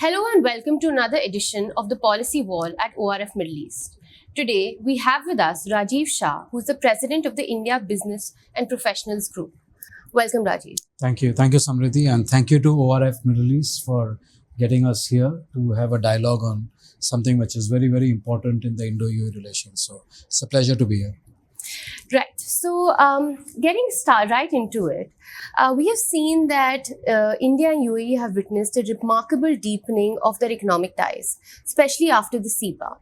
Hello and welcome to another edition of the Policy Wall at ORF Middle East. Today, we have with us Rajiv Shah, who is the president of the India Business and Professionals Group. Welcome, Rajiv. Thank you, Samriddhi, and thank you to ORF Middle East for getting us here to have a dialogue on something which is very, very important in the Indo-UAE relations. So it's a pleasure to be here. Right. So, getting right into it, we have seen that India and UAE have witnessed a remarkable deepening of their economic ties, especially after the CEPA.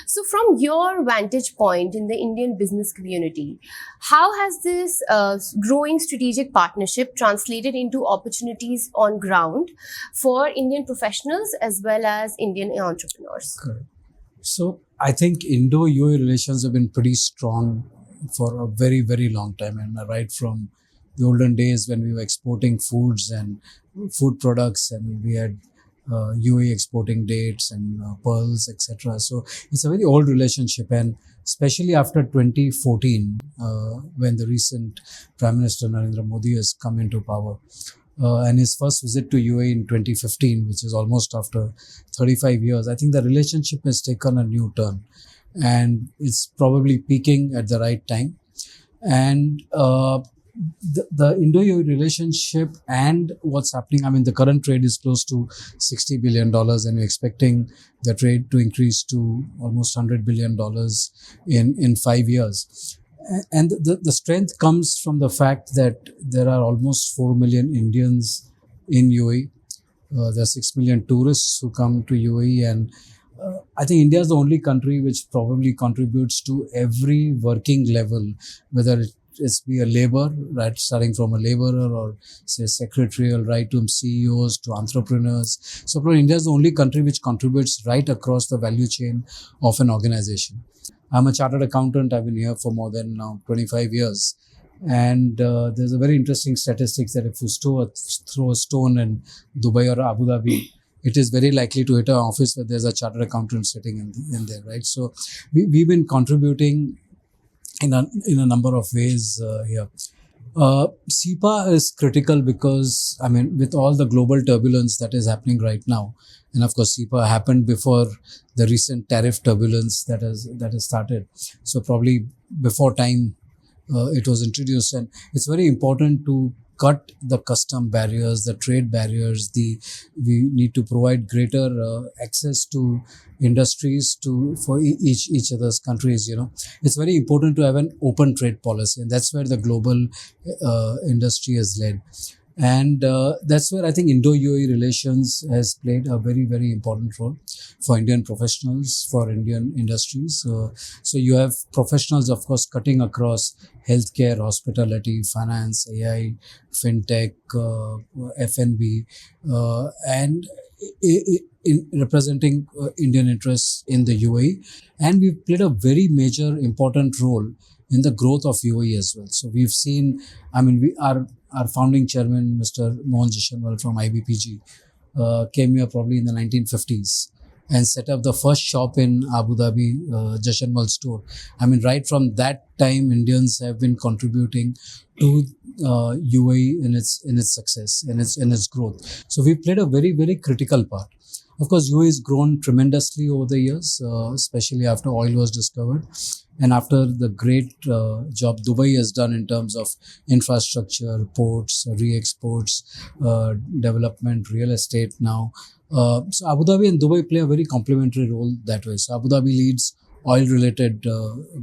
So, from your vantage point in the Indian business community, how has this growing strategic partnership translated into opportunities on ground for Indian professionals as well as Indian entrepreneurs? Correct. So, I think Indo-UAE relations have been pretty strong for a very, very long time, and right from the olden days when we were exporting foods and food products, and we had UAE exporting dates and pearls, etc. So it's a very old relationship, and especially after 2014, when the recent Prime Minister Narendra Modi has come into power, and his first visit to UAE in 2015, which is almost after 35 years, I think the relationship has taken a new turn. And it's probably peaking at the right time. And the Indo-UAE relationship and what's happening, I mean, the current trade is close to $60 billion, and we're expecting the trade to increase to almost $100 billion in 5 years. And the strength comes from the fact that there are almost 4 million Indians in UAE. There are 6 million tourists who come to UAE, and I think India is the only country which probably contributes to every working level, whether it's be a labor, right, starting from a laborer or say secretarial, right, to CEOs, to entrepreneurs. So probably India is the only country which contributes right across the value chain of an organization. I'm a chartered accountant. I've been here for more than now 25 years. And there's a very interesting statistics that if you throw a stone in Dubai or Abu Dhabi, it is very likely to hit an office where there's a chartered accountant sitting in there, right? So we've been contributing in a number of ways here. CEPA is critical because, I mean, with all the global turbulence that is happening right now, and of course CEPA happened before the recent tariff turbulence that has started. So probably before time it was introduced, and it's very important to cut the custom barriers, the trade barriers. We need to provide greater access to industries for each other's countries. You know, it's very important to have an open trade policy, and that's where the global industry has led. And that's where I think Indo-UAE relations has played a very, very important role for Indian professionals, for Indian industries. So you have professionals, of course, cutting across healthcare, hospitality, finance, AI, fintech, F&B, and in representing Indian interests in the UAE. And we've played a very major, important role in the growth of UAE as well. So we've seen, I mean, our founding chairman, Mr. Mohan Jashanwal from IBPG, came here probably in the 1950s and set up the first shop in Abu Dhabi, Jashanwal store. I mean, right from that time, Indians have been contributing to UAE in its success, in its growth. So we played a very, very critical part. Of course, UAE has grown tremendously over the years, especially after oil was discovered. And after the great job Dubai has done in terms of infrastructure, ports, re-exports, development, real estate now. So Abu Dhabi and Dubai play a very complementary role that way. So Abu Dhabi leads oil-related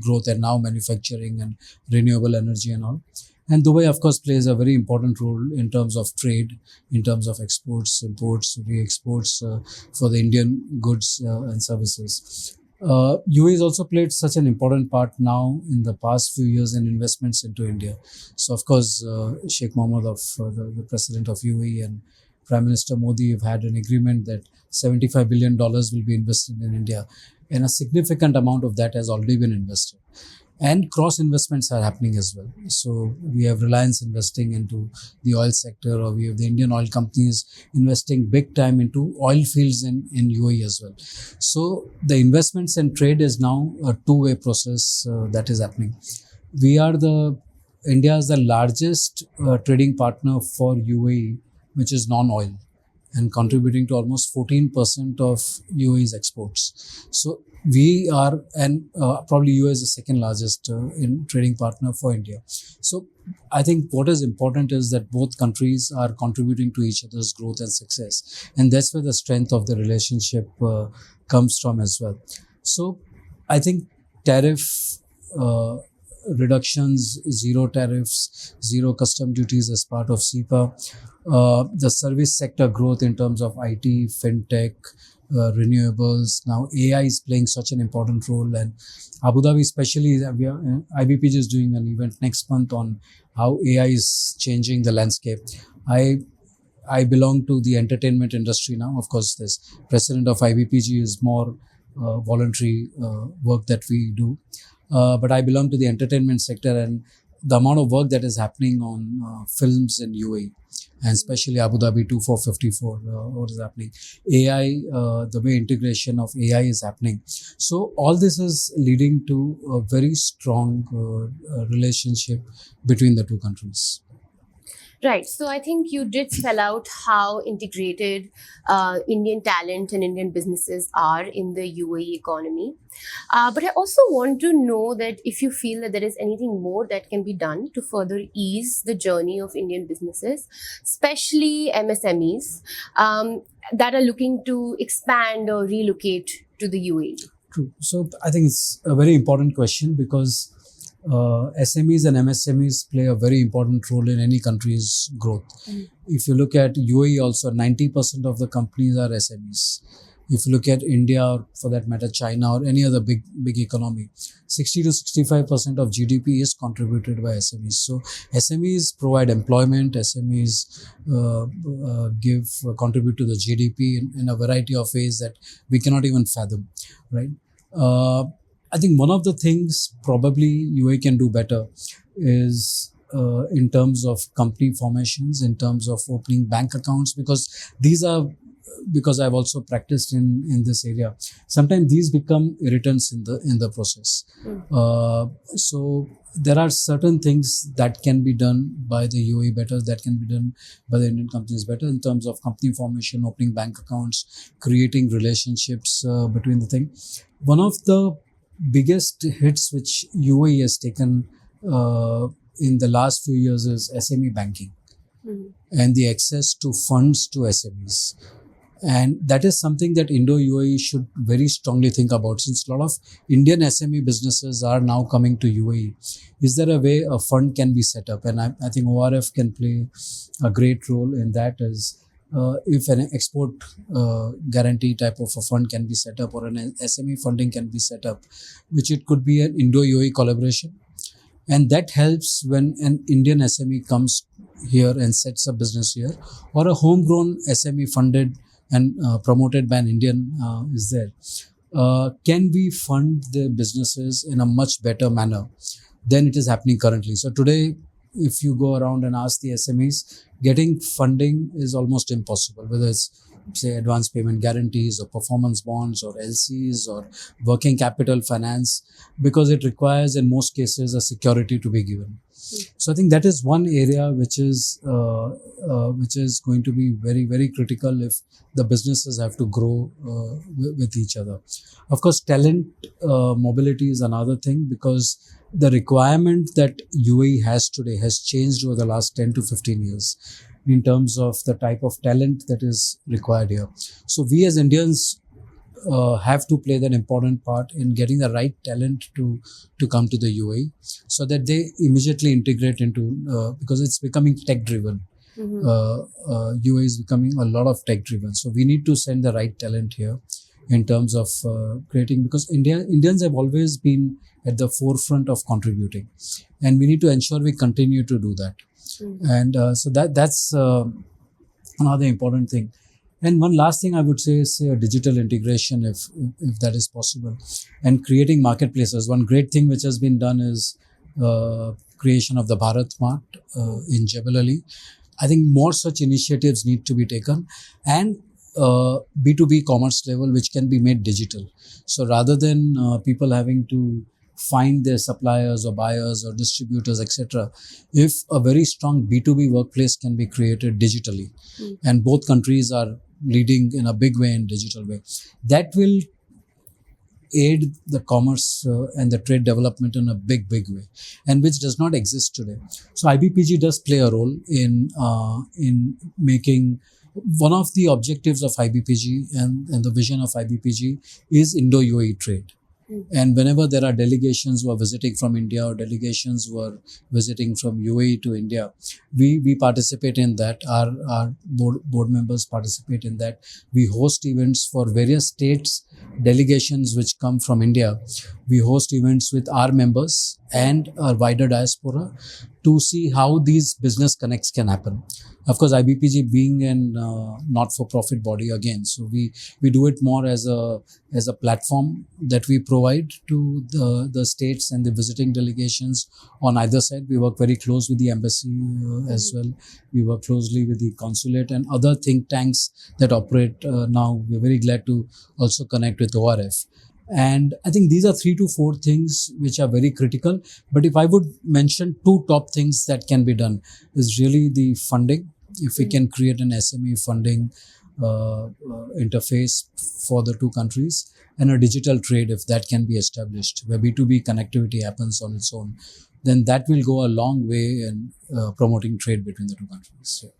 growth and now manufacturing and renewable energy and all. And Dubai, of course, plays a very important role in terms of trade, in terms of exports, imports, re-exports for the Indian goods and services. UAE has also played such an important part now in the past few years in investments into India. So, of course, Sheikh Mohammed, the president of UAE, and Prime Minister Modi have had an agreement that $75 billion will be invested in India, and a significant amount of that has already been invested. And cross investments are happening as well. So we have Reliance investing into the oil sector, or we have the Indian oil companies investing big time into oil fields in UAE as well. So the investments and trade is now a two-way process that is happening. India is the largest trading partner for UAE, which is non-oil. and contributing to almost 14% of UAE's exports. So we are, and probably UAE is the second largest in trading partner for India. So I think what is important is that both countries are contributing to each other's growth and success. And that's where the strength of the relationship comes from as well. So I think tariff reductions, zero tariffs, zero custom duties as part of CEPA, the service sector growth in terms of IT, fintech, renewables. Now AI is playing such an important role, and Abu Dhabi especially, IBPG is doing an event next month on how AI is changing the landscape. I belong to the entertainment industry now. Of course, this president of IBPG is more voluntary work that we do. But I belong to the entertainment sector, and the amount of work that is happening on films in UAE, and especially Abu Dhabi 2454, what is happening? AI, the way integration of AI is happening. So all this is leading to a very strong relationship between the two countries. Right. So I think you did spell out how integrated Indian talent and Indian businesses are in the UAE economy. But I also want to know that if you feel that there is anything more that can be done to further ease the journey of Indian businesses, especially MSMEs, that are looking to expand or relocate to the UAE. True. So I think it's a very important question because SMEs and MSMEs play a very important role in any country's growth. If you look at UAE also, 90% of the companies are SMEs. If you look at India, or for that matter China, or any other big economy, 60 to 65% of GDP is contributed by SMEs. So SMEs provide employment, SMEs contribute to the GDP in a variety of ways that we cannot even fathom, right? I think one of the things probably UAE can do better is in terms of company formations, in terms of opening bank accounts, because I've also practiced in this area. Sometimes these become irritants in the process. So there are certain things that can be done by the UAE better, that can be done by the Indian companies better in terms of company formation, opening bank accounts, creating relationships between the thing. One of the biggest hits which UAE has taken in the last few years is SME banking and the access to funds to SMEs. And that is something that Indo-UAE should very strongly think about, since a lot of Indian SME businesses are now coming to UAE. Is there a way a fund can be set up? And I think ORF can play a great role in that, as if an export guarantee type of a fund can be set up, or an SME funding can be set up, which it could be an Indo-UAE collaboration. And that helps when an Indian SME comes here and sets up business here, or a homegrown SME funded and promoted by an Indian is there. Can we fund the businesses in a much better manner than it is happening currently? So today, if you go around and ask the SMEs, getting funding is almost impossible, whether it's say advance payment guarantees or performance bonds or LCs or working capital finance, because it requires in most cases a security to be given. So I think that is one area which is going to be very, very critical if the businesses have to grow with each other. Of course, talent mobility is another thing, because the requirement that UAE has today has changed over the last 10 to 15 years in terms of the type of talent that is required here. So we as Indians have to play that important part in getting the right talent to come to the UAE, so that they immediately integrate into, because it's becoming tech driven. UAE is becoming a lot of tech driven. So we need to send the right talent here in terms of creating, because Indians have always been at the forefront of contributing, and we need to ensure we continue to do that. And so that's another important thing. And one last thing I would say is digital integration, if that is possible, and creating marketplaces. One great thing which has been done is creation of the Bharat Mart in Jebel Ali. I think more such initiatives need to be taken, and B2B commerce level, which can be made digital. So rather than people having to find their suppliers or buyers or distributors, etc., if a very strong B2B workplace can be created digitally, and both countries are leading in a big way in digital way. That will aid the commerce and the trade development in a big way, and which does not exist today. So IBPG does play a role in making. One of the objectives of IBPG and the vision of IBPG is Indo-UAE trade. And whenever there are delegations who are visiting from India or delegations who are visiting from UAE to India, we participate in that. Our board members participate in that. We host events for various states, delegations which come from India. We host events with our members and our wider diaspora to see how these business connects can happen. Of course, IBPG being an not-for-profit body again, so we do it more as a platform that we provide to the states and the visiting delegations on either side. We work very close with the embassy as well. We work closely with the consulate and other think tanks that operate now. We're very glad to also connect with ORF. And I think these are 3 to 4 things which are very critical. But if I would mention 2 top things that can be done, is really the funding. If we can create an SME funding interface for the 2 countries, and a digital trade, if that can be established, where B2B connectivity happens on its own, then that will go a long way in promoting trade between the 2 countries. Yeah.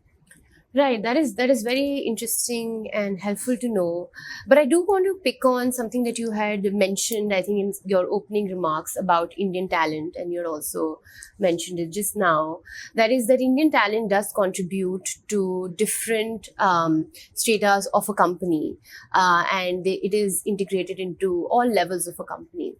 Right, that is very interesting and helpful to know. But I do want to pick on something that you had mentioned, I think, in your opening remarks about Indian talent, and you also mentioned it just now. That is that Indian talent does contribute to different stratas of a company, and it is integrated into all levels of a company.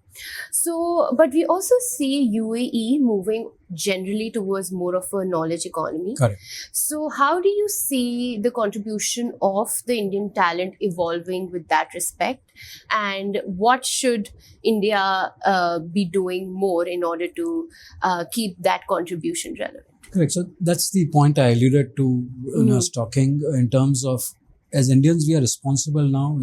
So, but we also see UAE moving generally towards more of a knowledge economy. Correct. So how do you see the contribution of the Indian talent evolving with that respect? And what should India be doing more in order to keep that contribution relevant? Correct. So that's the point I alluded to when I was talking in terms of, as Indians, we are responsible now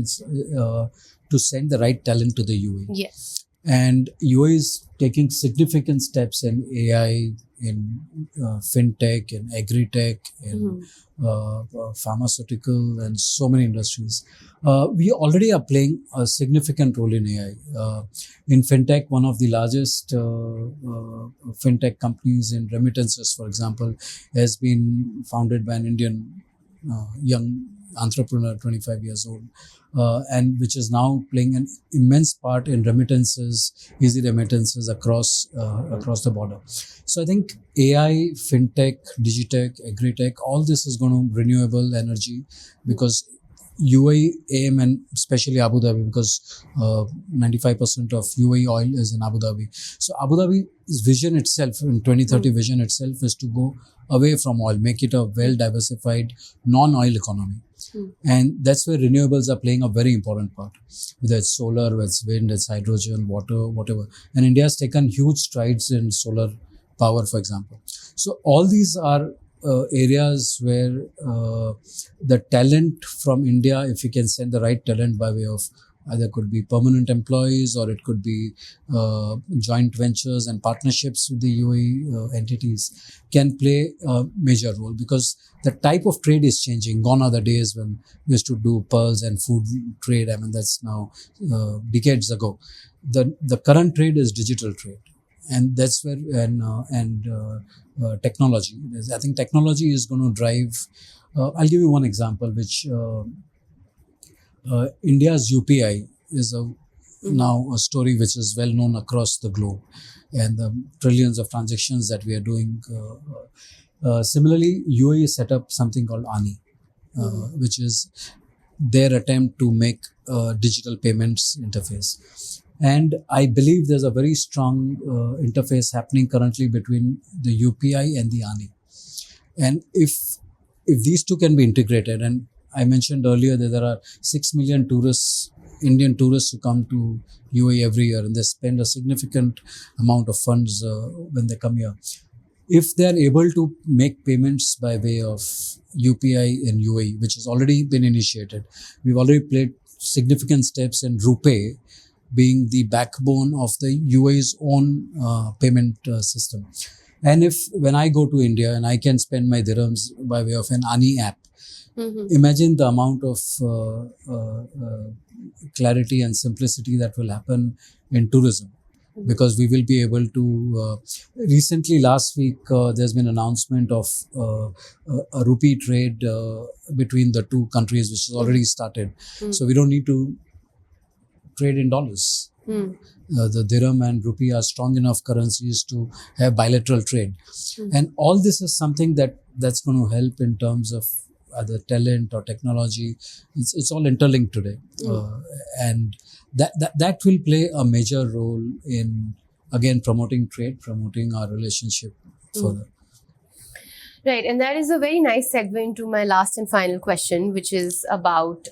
to send the right talent to the UAE. Yes. And UAE is taking significant steps in AI, in fintech, in agri-tech, in pharmaceutical, and so many industries. We already are playing a significant role in AI. In fintech, one of the largest fintech companies in remittances, for example, has been founded by an Indian young entrepreneur, 25 years old, and which is now playing an immense part in remittances, easy remittances across the border. So I think AI, fintech, digitech, agri-tech, all this is going to renewable energy, because UAE aim, and especially Abu Dhabi, because 95% of UAE oil is in Abu Dhabi. So Abu Dhabi's vision itself, in 2030 vision itself, is to go away from oil, make it a well-diversified non-oil economy. And that's where renewables are playing a very important part, whether it's solar, whether it's wind, it's hydrogen, water, whatever. And India has taken huge strides in solar power, for example. So all these are areas where the talent from India, if we can send the right talent by way of either could be permanent employees, or it could be joint ventures and partnerships with the UAE entities, can play a major role, because the type of trade is changing. Gone are the days when we used to do pearls and food trade. I mean, that's now decades ago. The current trade is digital trade. And that's where, technology. I think technology is going to drive. I'll give you one example, which India's UPI is now a story which is well known across the globe, and the trillions of transactions that we are doing. Similarly, UAE set up something called ANI, which is their attempt to make digital payments interface. And I believe there's a very strong interface happening currently between the UPI and the ANI. And if these two can be integrated, and I mentioned earlier that there are 6 million tourists, Indian tourists, who come to UAE every year, and they spend a significant amount of funds when they come here. If they are able to make payments by way of UPI in UAE, which has already been initiated, we've already played significant steps in RuPay, being the backbone of the UAE's own payment system. And when I go to India and I can spend my dirhams by way of an ANI app, Imagine the amount of clarity and simplicity that will happen in tourism, because we will be able to recently last week there's been announcement of a rupee trade between the two countries, which has already started. So we don't need to trade in dollars. The dirham and rupee are strong enough currencies to have bilateral trade. And all this is something that's going to help in terms of either talent or technology. It's all interlinked today. And that will play a major role in, again, promoting trade, promoting our relationship further. Right, and that is a very nice segue into my last and final question, which is about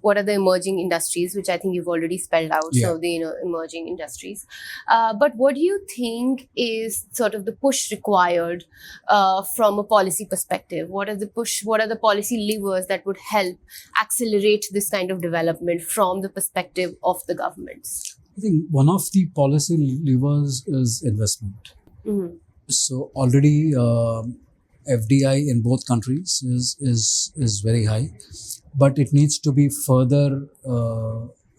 what are the emerging industries, which I think you've already spelled out. Yeah. So the emerging industries. But what do you think is sort of the push required from a policy perspective? What are the policy levers that would help accelerate this kind of development from the perspective of the governments? I think one of the policy levers is investment. So already FDI in both countries is very high, but it needs to be further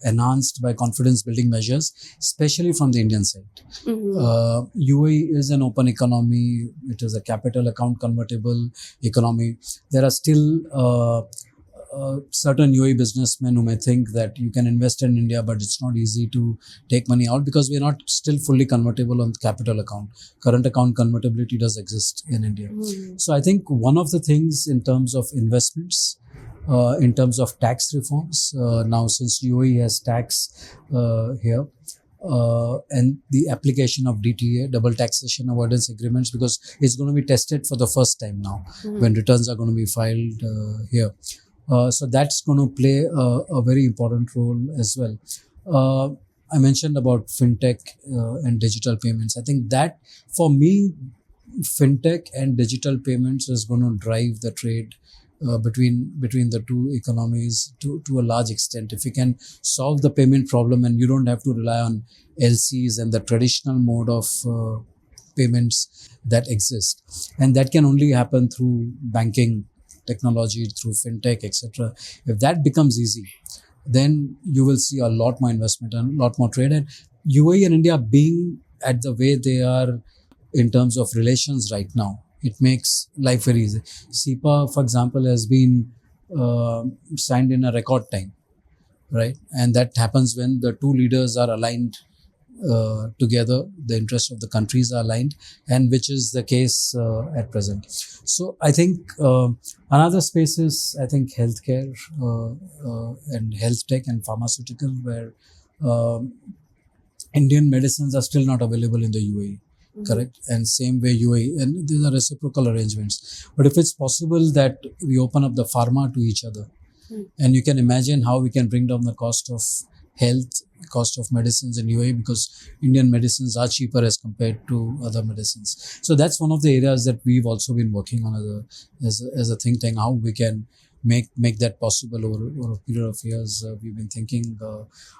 enhanced by confidence building measures, especially from the Indian side. UAE is an open economy. It is a capital account convertible economy. There are still certain UAE businessmen who may think that you can invest in India, but it's not easy to take money out because we're not still fully convertible on the capital account. Current account convertibility does exist in India. So I think one of the things in terms of investments, in terms of tax reforms, now since UAE has tax here, and the application of DTA, double taxation avoidance agreements, because it's going to be tested for the first time now when returns are going to be filed here. So that's going to play a very important role as well. I mentioned about fintech and digital payments. I think that for me, fintech and digital payments is going to drive the trade between the two economies to a large extent. If we can solve the payment problem and you don't have to rely on LCs and the traditional mode of payments that exist, and that can only happen through banking technology, through fintech, etc. If that becomes easy, then you will see a lot more investment and a lot more trade. And UAE and India being at the way they are in terms of relations right now, it makes life very easy. CEPA, for example, has been signed in a record time, right? And that happens when the two leaders are aligned together, the interests of the countries are aligned, and which is the case at present. So I think another space is, I think, healthcare and health tech and pharmaceutical, where Indian medicines are still not available in the UAE. Correct. And same way UAE, and these are reciprocal arrangements. But if it's possible that we open up the pharma to each other, and you can imagine how we can bring down the cost of health, cost of medicines in UAE, because Indian medicines are cheaper as compared to other medicines. So that's one of the areas that we've also been working on as a think tank, how we can make that possible over a period of years. We've been thinking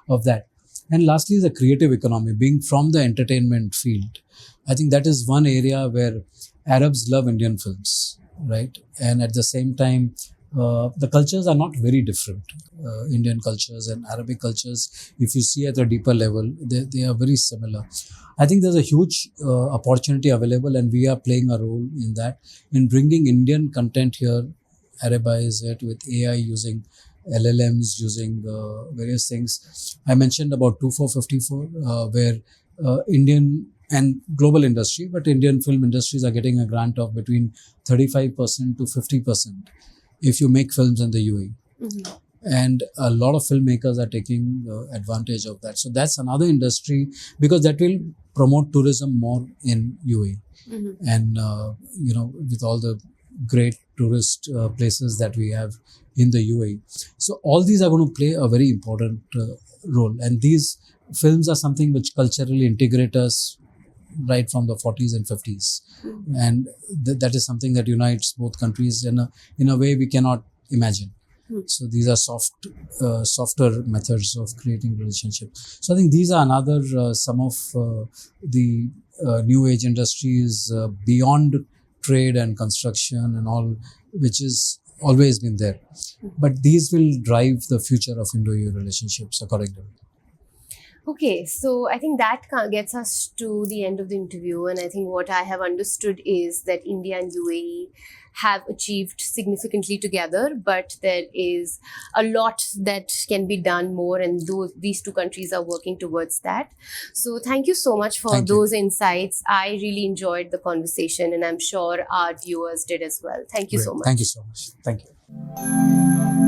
of that. And lastly, the creative economy, being from the entertainment field. I think that is one area where Arabs love Indian films, right? And at the same time, the cultures are not very different. Indian cultures and Arabic cultures, if you see at a deeper level, they are very similar. I think there's a huge opportunity available, and we are playing a role in that, in bringing Indian content here, Arabize it with AI, using LLMs, using various things. I mentioned about 2454, where Indian and global industry, but Indian film industries are getting a grant of between 35% to 50% if you make films in the UAE. And a lot of filmmakers are taking advantage of that. So that's another industry, because that will promote tourism more in UAE. And, with all the great tourist places that we have in the UAE. So all these are going to play a very important role. And these films are something which culturally integrate us right from the 40s and 50s. And that is something that unites both countries in a way we cannot imagine. So these are softer methods of creating relationship. So I think these are another some of the new age industries beyond trade and construction and all, which is always been there. But these will drive the future of Indo-UAE relationships, according to me. Okay, so I think that gets us to the end of the interview, and I think what I have understood is that India and UAE have achieved significantly together, but there is a lot that can be done more, and these two countries are working towards that. So thank you so much for Thank you. those insights. I really enjoyed the conversation, and I'm sure our viewers did as well. Thank you Great. so much. Thank you so much. Thank you.